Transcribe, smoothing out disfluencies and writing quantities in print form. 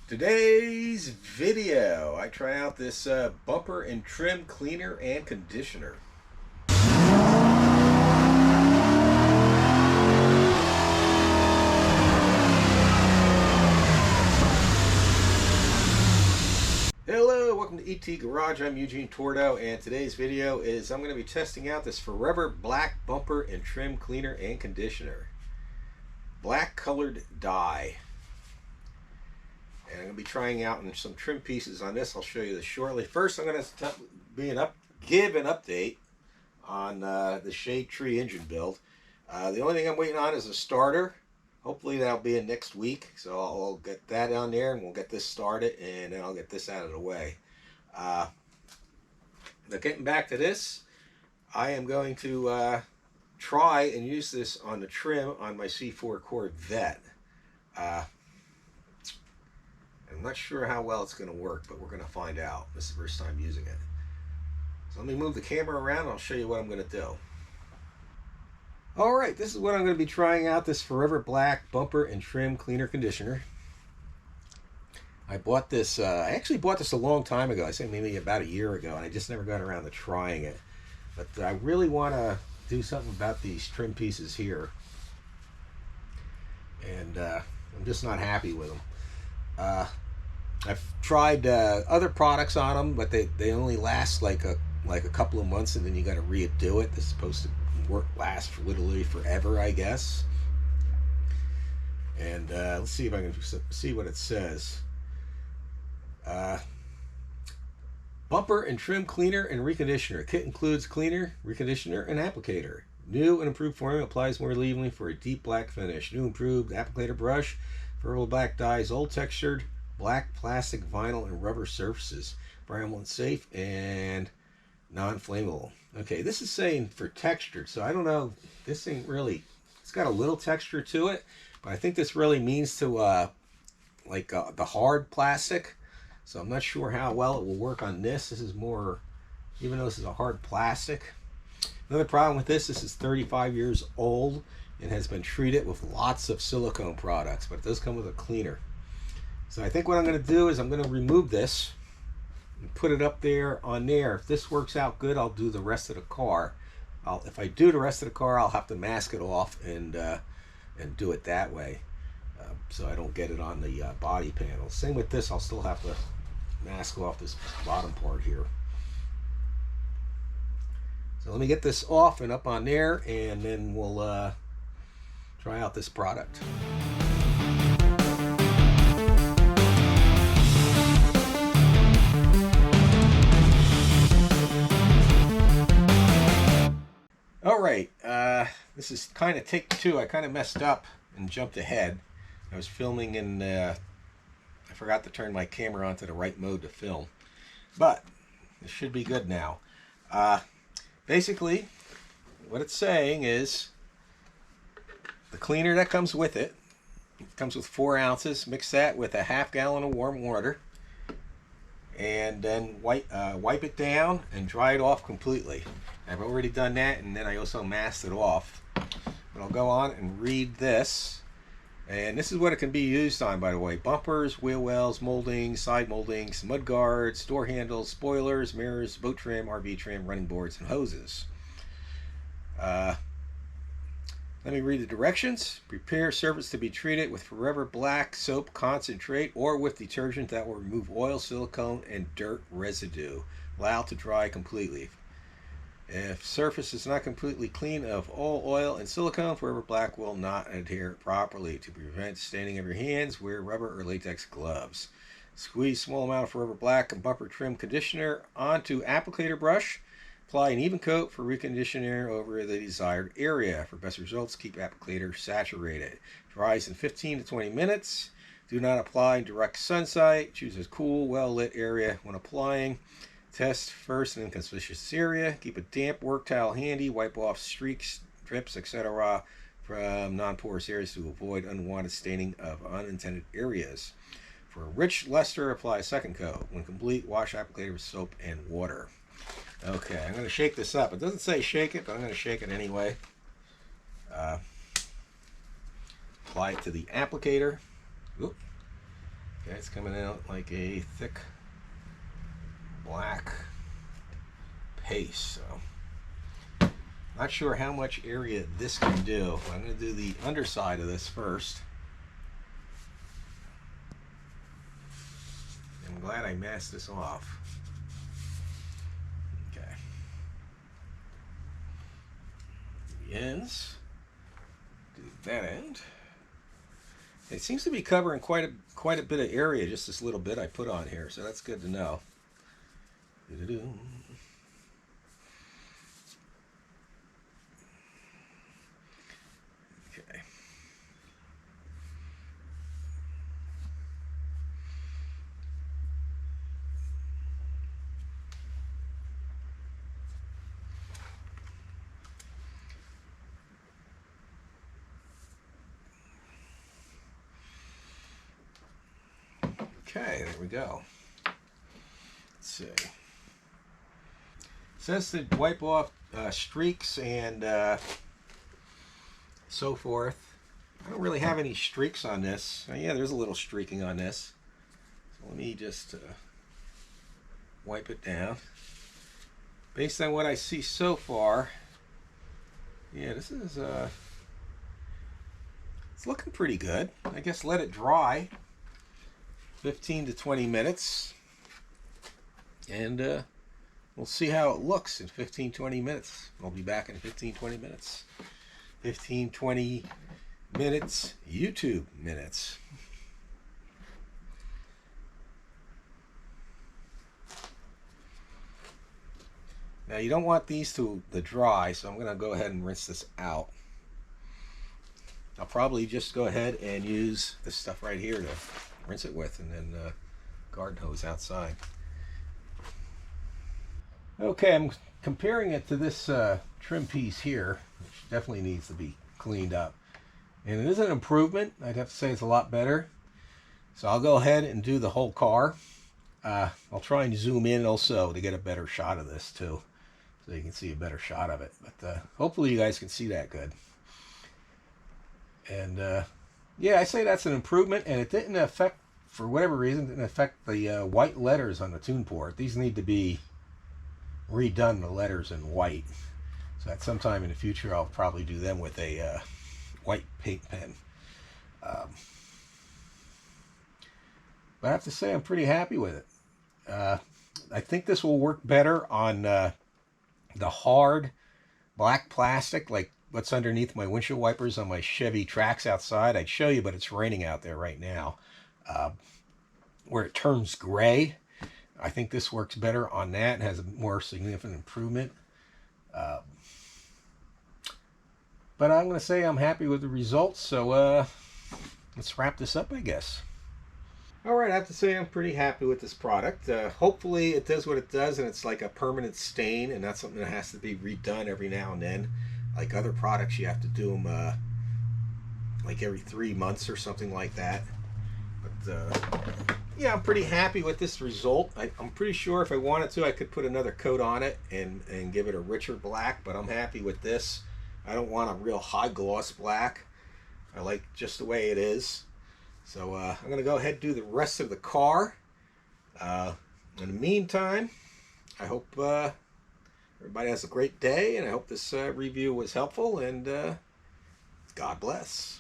Today's video, I try out this bumper and trim cleaner and conditioner. Hello, welcome to ET Garage. I'm Eugene Tordo, and today's video is I'm going to be testing out this Forever Black Bumper and Trim Cleaner and Conditioner. Black colored dye. And I'm going to be trying out some trim pieces on this. I'll show you this shortly. First, I'm going to give an update on the Shade Tree engine build. The only thing I'm waiting on is a starter. Hopefully that'll be in next week. So I'll get that on there and we'll get this started and then I'll get this out of the way. Now getting back to this, I am going to try and use this on the trim on my C4 Corvette. I'm not sure how well it's going to work, but we're going to find out. This is the first time using it. So let me move the camera around and I'll show you what I'm going to do. Alright, this is what I'm going to be trying out, this Forever Black Bumper and Trim Cleaner Conditioner. I bought this, I actually bought this a long time ago. I say maybe about a year ago, and I just never got around to trying it. But I really want to do something about these trim pieces here. And I'm just not happy with them. I've tried other products on them, but they only last like a couple of months, and then you got to redo it. This is supposed to last literally forever, I guess. And let's see if I can see what it says. Bumper and trim cleaner and reconditioner. Kit includes cleaner, reconditioner, and applicator. New and improved formula applies more evenly for a deep black finish. New improved applicator brush. Forever Black dyes old textured black plastic, vinyl, and rubber surfaces. Environmentally safe and non-flammable. Okay, this is saying for textured, so I don't know. This thing really, it's got a little texture to it, but I think this really means to the hard plastic. So I'm not sure how well it will work on this. This is more, even though this is a hard plastic. Another problem with this is 35 years old and has been treated with lots of silicone products, but it does come with a cleaner. So I think what I'm going to do is I'm going to remove this and put it up there on there. If this works out good, I'll do the rest of the car. If I do the rest of the car, I'll have to mask it off and do it that way, so I don't get it on the body panel. Same with this, I'll still have to mask off this bottom part here. So let me get this off and up on there, and then we'll try out this product. Alright, this is kind of take two. I kind of messed up and jumped ahead. I was filming and I forgot to turn my camera onto the right mode to film. But this should be good now. Basically, what it's saying is the cleaner that comes with it, comes with 4 ounces. Mix that with a ½ gallon of warm water. And then wipe it down and dry it off completely. I've already done that, and then I also masked it off. But I'll go on and read this. And this is what it can be used on, by the way. Bumpers, wheel wells, moldings, side moldings, mud guards, door handles, spoilers, mirrors, boat trim, RV trim, running boards, and hoses. Let me read the directions. Prepare surface to be treated with Forever Black soap concentrate or with detergent that will remove oil, silicone, and dirt residue. Allow to dry completely. If surface is not completely clean of all oil and silicone, Forever Black will not adhere properly. To prevent staining of your hands, wear rubber or latex gloves. Squeeze small amount of Forever Black and bumper trim conditioner onto applicator brush. Apply an even coat for reconditioner over the desired area. For best results, keep applicator saturated. Dries in 15 to 20 minutes. Do not apply in direct sunlight. Choose a cool, well-lit area when applying. Test first in inconspicuous area. Keep a damp work towel handy. Wipe off streaks, drips, etc. from non-porous areas to avoid unwanted staining of unintended areas. For a rich luster, apply a second coat. When complete, wash applicator with soap and water. Okay, I'm going to shake this up. It doesn't say shake it, but I'm going to shake it anyway. Apply it to the applicator. Oop. Okay, it's coming out like a thick black paste. So not sure how much area this can do. I'm going to do the underside of this first. I'm glad I masked this off. Okay. The ends. Do that end. It seems to be covering quite a bit of area, just this little bit I put on here, so that's good to know. Doo-doo-doo. Okay. Okay, there we go. Let's see. It says to wipe off streaks and so forth. I don't really have any streaks on this. Yeah, there's a little streaking on this. So let me just wipe it down. Based on what I see so far, yeah, this is it's looking pretty good. I guess let it dry 15 to 20 minutes, and we'll see how it looks in 15-20 minutes. I'll be back in 15-20 minutes. 15-20 minutes, YouTube minutes. Now you don't want these to dry, so I'm going to go ahead and rinse this out. I'll probably just go ahead and use this stuff right here to rinse it with, and then garden hose outside. Okay, I'm comparing it to this trim piece here, which definitely needs to be cleaned up. And it is an improvement. I'd have to say it's a lot better. So I'll go ahead and do the whole car. I'll try and zoom in also to get a better shot of this too, so you can see a better shot of it. But hopefully you guys can see that good. And yeah, I say that's an improvement, and it didn't affect, for whatever reason, didn't affect the white letters on the tune port. These need to be redone, the letters in white. So at some time in the future, I'll probably do them with a white paint pen. But I have to say I'm pretty happy with it. I think this will work better on the hard black plastic, like what's underneath my windshield wipers on my Chevy Trax outside. I'd show you, but it's raining out there right now. Where it turns gray, I think this works better on that and has a more significant improvement. But I'm going to say I'm happy with the results, so let's wrap this up, I guess. All right, I have to say I'm pretty happy with this product. Hopefully it does what it does, and it's like a permanent stain and not something that has to be redone every now and then. Like other products, you have to do them like every 3 months or something like that. But yeah, I'm pretty happy with this result. I'm pretty sure if I wanted to, I could put another coat on it and give it a richer black, but I'm happy with this. I don't want a real high gloss black. I like just the way it is. So I'm going to go ahead and do the rest of the car. In the meantime, I hope everybody has a great day, and I hope this review was helpful, and God bless.